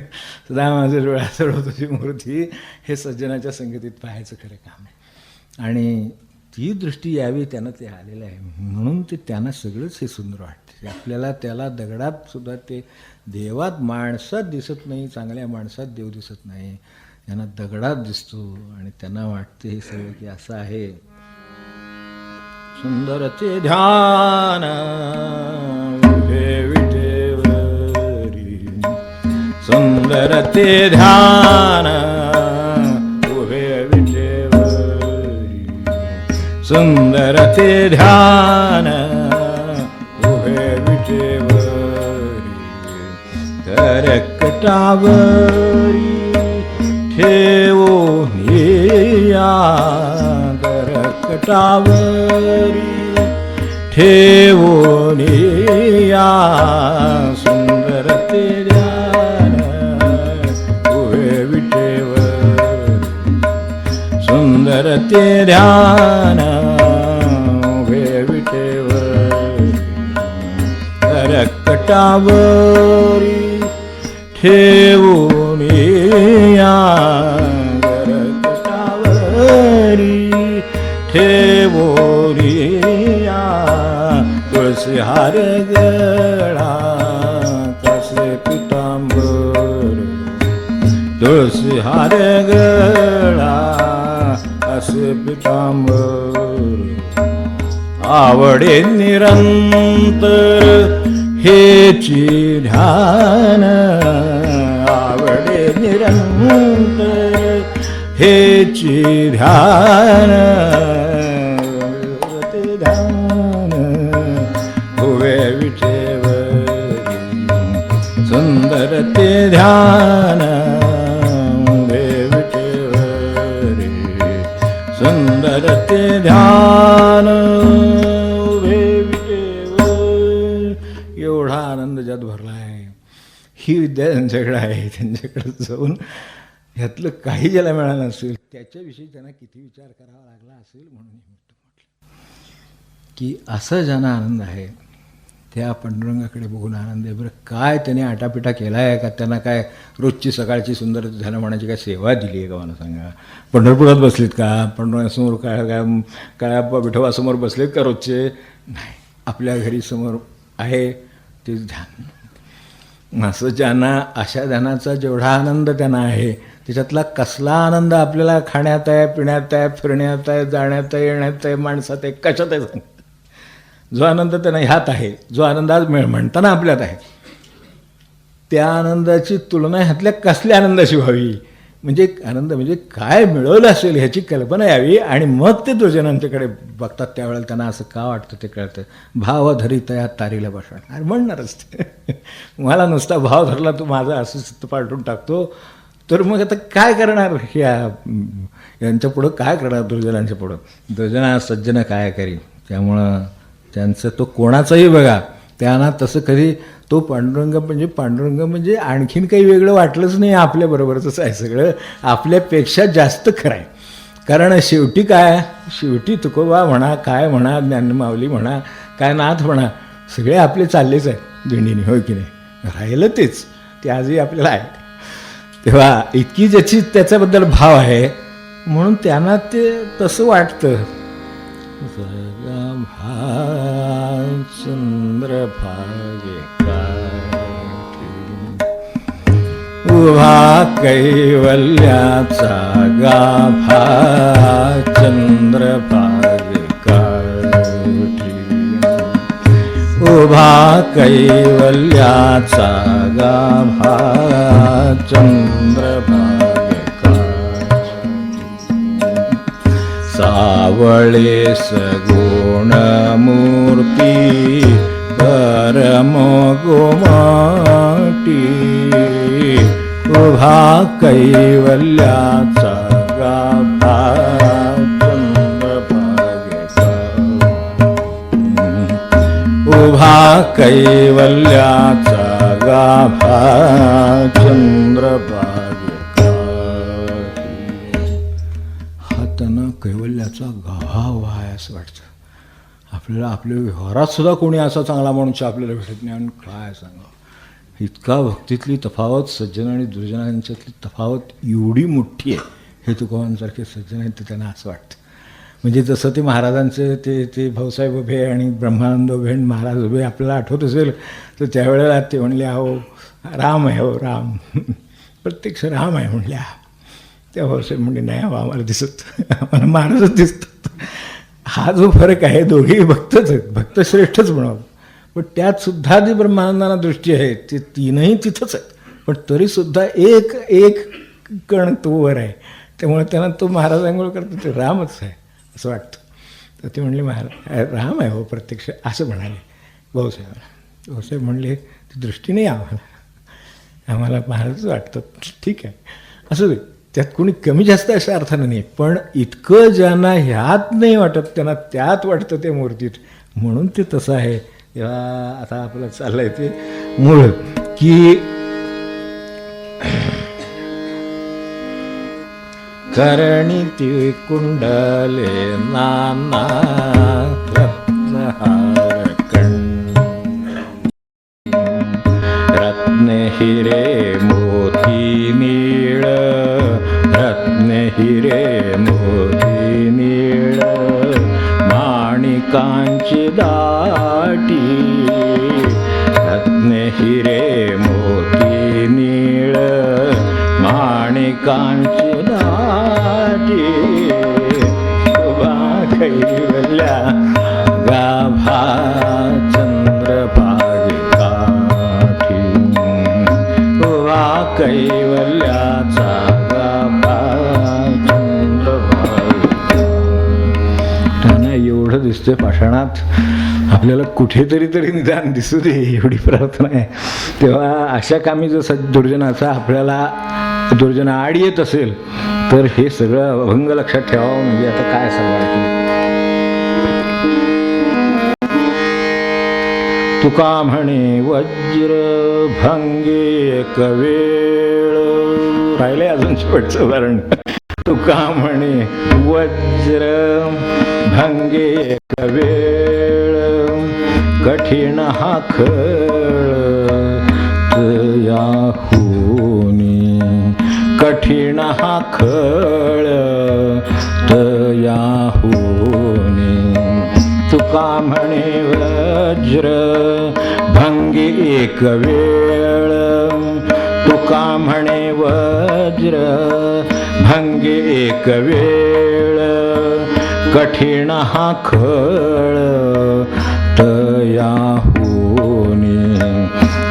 सदा माझे डोळा जडो तुझी मूर्ती हे सज्जनाच्या संगतीत पाहायचं खरं काम आहे. आणि ती दृष्टी यावी त्यांना ते आलेलं आहे म्हणून ते त्यांना सगळंच हे सुंदर वाटते. आपल्याला त्याला दगडात सुद्धा ते देवात माणसात दिसत नाही, चांगल्या माणसात देव दिसत नाही, त्यांना दगडात दिसतो. आणि त्यांना वाटते हे सगळं की असं आहे. सुंदर ते ध्यान विठेवरी, सुंदर ते ध्यान सुंदर ते ध्यान उभे विटेवरी, करकटावरी ठेवून या, करकटावरी ठेवून या, सुंदर ते ध्यान उभे विटेवरी, सुंदर ते ध्यान उभे विटेवरी, करकटावरी ठेवून या, करकटावरी ठेवून या, तुळशी हार गळा कसे पितांबर, तुळशी हार गळा असे पितांबर, आवडे निरंतर हेची ध्यान, आवडे निरंतर हेची ध्यान ते ध्यान उभे विटेवरी सुंदर ते ध्यान उभे विटेवरी सुंदर ते ध्यान उभे विटेवर. एवढा आनंद ज्यात भरला आहे, ही विद्या त्यांच्याकडे आहे. त्यांच्याकडे जाऊन ह्यातलं काही ज्याला मिळालं असेल त्याच्याविषयी त्यांना किती विचार करावा लागला असेल. म्हणून म्हटलं की असं ज्यांना आनंद आहे त्या पांडुरंगाकडे बघून आनंद आहे. बरं काय त्याने आटापिटा केला आहे का? त्यांना काय रोजची सकाळची सुंदर झालं म्हणायची काय सेवा दिली आहे का? मला सांगा. पंढरपुरात बसलीत का? पांडुरंगासमोर काळ्या विठोबासमोर बसलेत का रोजचे? नाही, आपल्या घरी समोर आहे तेच ध्यान. असं ज्यांना, अशा ध्यानाचा जेवढा आनंद त्यांना आहे त्याच्यातला कसला आनंद आपल्याला खाण्यात आहे, पिण्यात आहे, फिरण्यात आहे, जाण्यात आहे, येण्यात आहे, माणसात आहे, कशात आहे? जो आनंद त्यांना ह्यात आहे, जो आनंद आज म्हणताना आपल्यात आहे, त्या आनंदाची तुलना ह्यातल्या कसल्या आनंदाशी व्हावी? म्हणजे आनंद म्हणजे काय मिळवलं असेल ह्याची कल्पना यावी. आणि मग ते दुर्जनांच्याकडे बघतात त्यावेळेला त्यांना असं का वाटतं ते कळतं. भाव धरी तया तारीला बसण, अरे म्हणणारच ते. मला नुसता भाव धरला तू माझा असं चित्त पालटून टाकतो, तर मग आता काय करणार? यांच्या पुढं काय करणार? दुर्जनांच्या पुढं दुर्जना सज्जन काय करी. त्यामुळं त्यांचं तो कोणाचाही बघा, त्यांना तसं कधी तो पांडुरंग म्हणजे आणखीन काही वेगळं वाटलंच नाही. आपल्याबरोबरच आहे सगळं, आपल्यापेक्षा जास्त खरं आहे. कारण शेवटी काय, शेवटी तुकोबा म्हणा, काय म्हणा, ज्ञानमाऊली म्हणा, काय नाथ म्हणा, सगळे आपले चाललेच आहेत दिंडीने, होय की नाही? राहिलं तेच, ते आजही आपल्याला आहे. तेव्हा इतकी ज्याची त्याच्याबद्दल भाव आहे म्हणून त्यांना ते तसं वाटतं. चंद्र भागे उभा कैवल्याचा गाभा चंद्र भागे काठी. उभा कैवल्याचा गाभा चंद्र भागे काठी. सावळे सगुण मूर्ती परम गोमाटी. उभा कैवल्याचा गाभा चंद्र भागे काठी. उभा कैवल्याचा गाभा चंद्र भागे काठी. हातानं कैवल्याचा गाभा आहे असं वाटतं आपल्याला. आपल्या व्यवहारात सुद्धा कोणी असा चांगला माणूस आपल्याला भेटत नाही. आणि काय सांगा, इतका भक्तीतली तफावत, सज्जन आणि दुर्जन यांच्यातली तफावत एवढी मोठी आहे. हे तुकोबांसारखे सज्जन आहेत तर त्यांना असं वाटतं. म्हणजे जसं ते महाराजांचे ते भाऊसाहेब उभे आणि ब्रह्मानंद उभे आणि महाराज उभे आपल्याला आठवत असेल तर त्यावेळेला ते म्हणले, अहो राम आहे, हो राम, प्रत्यक्ष राम आहे म्हणल्या. त्या भाऊसाहेब म्हणले, नाही आम्हाला दिसत, आम्हाला महाराजच दिसतात. हा जो फरक आहे, दोघेही भक्तच आहेत, भक्तश्रेष्ठच म्हणावं. पण त्यात सुद्धा जी ब्रह्मानंदांना दृष्टी आहे ते तीनही तिथंच आहेत. पण तरीसुद्धा एक कण तो वर आहे. त्यामुळे त्यांना तो महाराजांमुळे करतो ते रामच आहे असं वाटतं. तर ते म्हणले, महाराज राम आहे हो प्रत्यक्ष, असं म्हणाले भाऊसाहेब. भाऊसाहेब म्हणले, ती दृष्टी नाही आम्हाला महाराजच वाटतं. ठीक आहे, असं दे, त्यात कोणी कमी जास्त अशा अर्थानं नाही. पण इतकं ज्यांना ह्यात नाही वाटत त्यांना त्यात वाटतं ते मूर्तीत, म्हणून ते तसं आहे. तेव्हा आता आपलं चाललं आहे ते मूळ की करणी ती कुंडले नाना रत्नहार रत्न हिरे मोती नीळ रत्न हिरे मोती नीळ माणिकांची दाटी रत्न हिरे मोती नीळ माणिकांची दाटी उभा कैवल्या गाभा चंद्रभागे काठी उभा कैवल्याचा गाभा दिसते पाषाणात, आपल्याला कुठेतरी तरी निदान दिसू दे एवढी प्रार्थना आहे. तेव्हा अशा कामी जर दुर्जनाचा आपल्याला दुर्जन आड येत असेल तर हे सगळं अभंग लक्षात ठेवावं. म्हणजे आता काय सांगायचं. तुका म्हणे वज्र भंगे एक वेळ, राहिले अजून शेवटचं उदाहरण. तुका म्हणे वज्र भंगे एक वेळ, कठीण हा खळ तयाहुनी, कठीण हा खळ तयाहुनी. तुका म्हणे वज्र भंगे एक वेळ, तुका म्हणे वज्र भंगे एक वेळ, कठीण हा खळ तयाहुनी,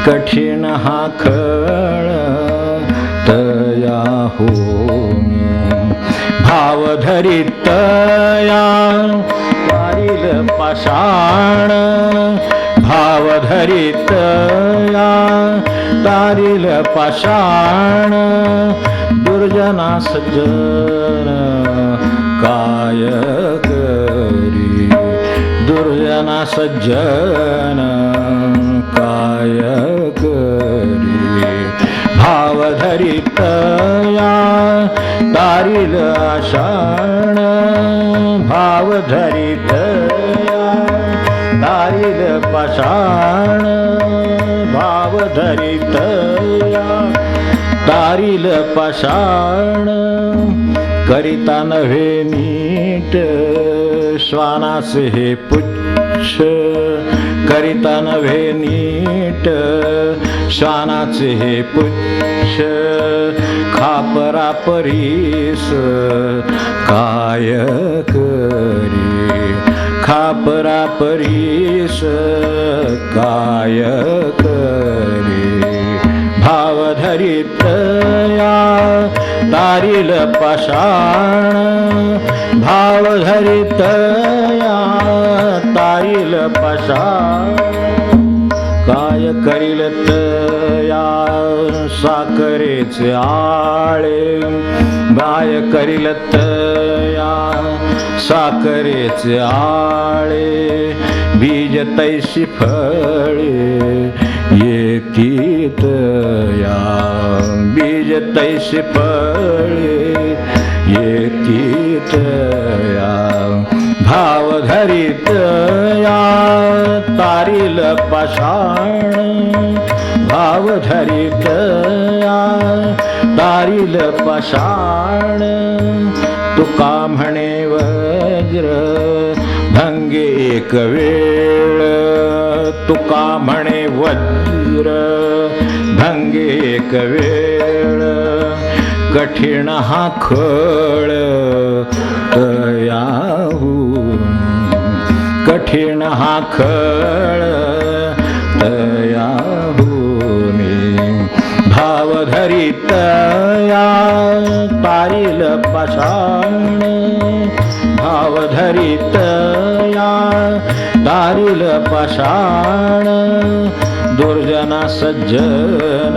कठीण हा खळ तयाहुनी. भाव धरित या तारील पाषाण, भाव धरित या तारील पाषाण, दुर्जना सज्जन काय करी, दुर्जना सज्जन काय करी. भाव धरित या तारील आषाण, भाव धरित या तारील पाषाण, भाव धरित या तारील पाषाण. करिता नव्हे नीट श्वानास हे पुच्छ, करिता नव्हे नीट श्वानाचे हे पुच्छ, खापरा परीस काय करी, खापरा परीस काय करी. भाव धरित या तारील पाषाण, भाव धरित या तारील पाषाण. काय करील तया साखरेचे आळे, काय करील तया साखरेचे आळे. बीज तैसी फळे येतीत या, बीज तैसी फळे येतीत या. भाव धरित या तारील पाषाण, भाव धरित या तारील पाषाण. तुका म्हणे वज्र भंगे एक वेळ, तुका म्हणे वज्र भंगे एक वेळ, कठीण हा खळ तयाहुनी, कठीण हा खळ तयाहुनी. भाव धरित या तारील पाषाण, भाव धरित या तारील पाषाण. दुर्जना सज्जन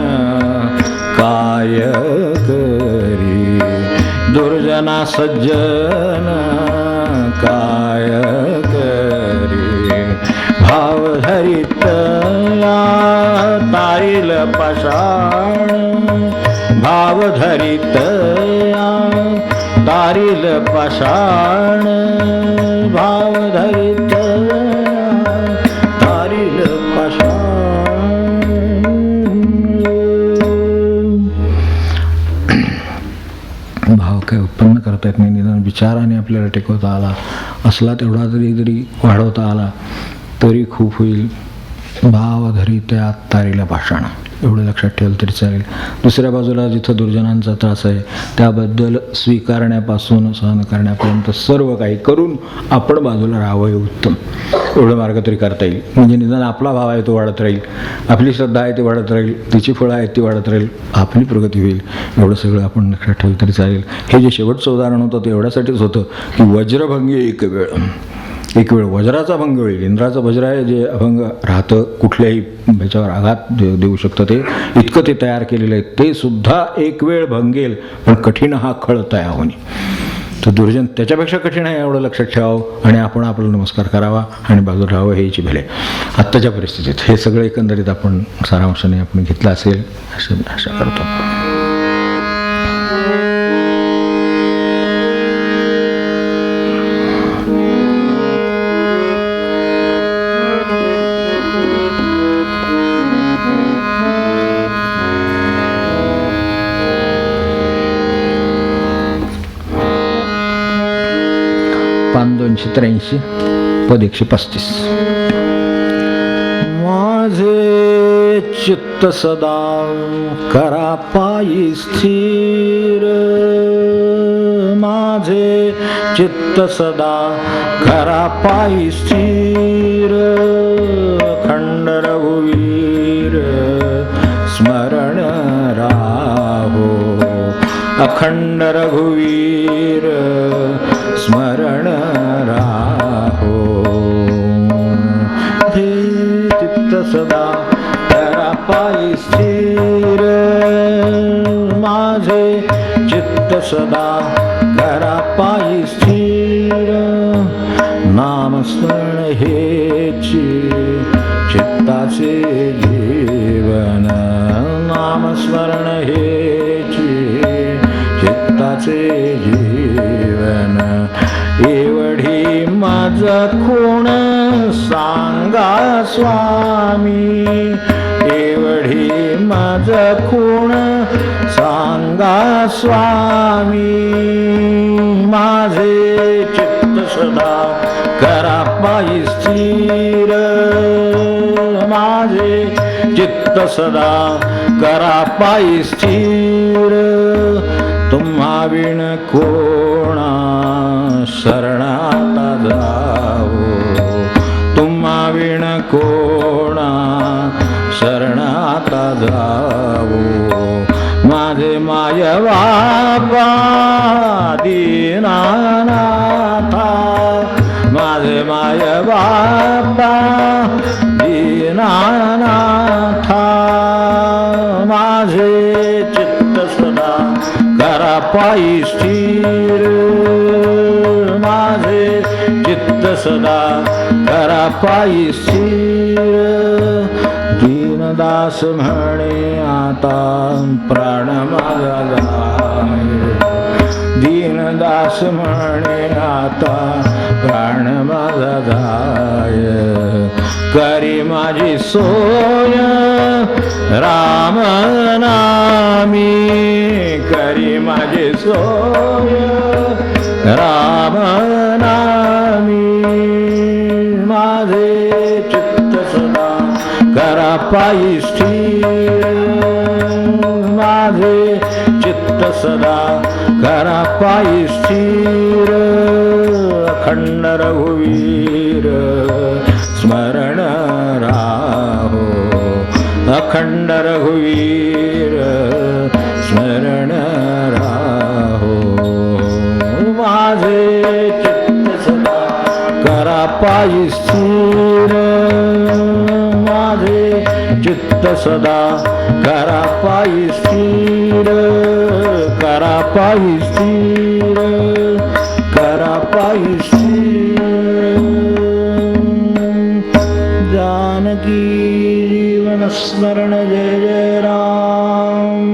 काय करी, दुर्जना सज्जन काय करी. भाव धरित या तारील पाषाण, भाव धरित या तारील पाषाण. भाव धरित तारील पाषाण. भाव काय उत्पन्न करता येत नाही, निदान विचाराने आपल्याला टेकवता आला असला तेवढा जरी वाढवता आला तरी खूप होईल. भाव धरी त्या तारीला पाषाण एवढं लक्षात ठेवलं तरी चालेल. दुसऱ्या बाजूला जिथं दुर्जनांचा त्रास आहे त्याबद्दल स्वीकारण्यापासून सहन करण्यापर्यंत सर्व काही करून आपण बाजूला राहावं हे उत्तम. एवढं मार्ग तरी करता येईल. म्हणजे निदान आपला भाव आहे तो वाढत राहील, आपली श्रद्धा आहे ती वाढत राहील, तिची फळं आहेत ती वाढत राहील, आपली प्रगती होईल. एवढं सगळं आपण लक्षात ठेवलं तरी चालेल. हे जे शेवटचं उदाहरण होतं ते एवढ्यासाठीच होतं की वज्रभंगी एक वेळ, एक वेळ वज्राचा भंग होईल. इंद्राचं वज्र आहे जे अभंग राहतं, कुठल्याही ह्याच्यावर आघात देऊ शकतं, ते इतकं ते तयार केलेलं आहे, ते सुद्धा एक वेळ भंगेल, पण कठीण हा खळ तया होणे. तर दुर्जन त्याच्यापेक्षा कठीण आहे एवढं लक्षात ठेवावं आणि आपण आपला नमस्कार करावा आणि बाजूला राहावं, हे याची भले आत्ताच्या परिस्थितीत. हे सगळं एकंदरीत आपण सारांशाने आपण घेतलं असेल असं आशा करतो. पान 283 पद 135. माझे चित्त सदा करा पायी स्थिर, माझे चित्त सदा करा पायी स्थिर, अखंड रघुवीर स्मरण राहो, अखंड रघुवीर स्मरण राहो. हे चित्त सदा करा पायी स्थिर, माझे चित्त सदा करा पायी स्थिर, नामस्मरण हेची चित्ताचे जीवन, नामस्मरण हेची चित्ताचे जीवन. एवढी माझ खूण सांगा स्वामी, एवढी माझ खूण सांगा स्वामी, माझे चित्त सदा करा पायी स्थिर, माझे चित्त सदा करा पायी स्थिर, तुम्हा विण कोणा शरणात जावो, तुम्हा विण कोणा शरणात जावो, माझे माय बाबा दीनानाथा, माझे माय बाबा दीनानाथा, माझे चित्त सदा करा पायी स्थिर, माझे चित्त सदा करा पायी स्थिर, दीनदास म्हणे आता प्राण माझा जाय, दीनदास म्हणे आता प्राण माझा जाय, करी माझी सोय राम नामी, करी माझी सोय राम नामी, माझे चित्त सदा करा पायी स्थिर, माझे चित्त सदा करा पायी स्थिर, अखंड रघुवीर स्मरण राहो, अखंड रघुवीर स्मरण राहो, माझे चित्त सदा करा पायी स्थिर, माझे चित्त सदा करा पायी स्थिर, करा पायी स्थिर, करा पायी स्थिर. जानकी जीवन स्मरण जय जय राम.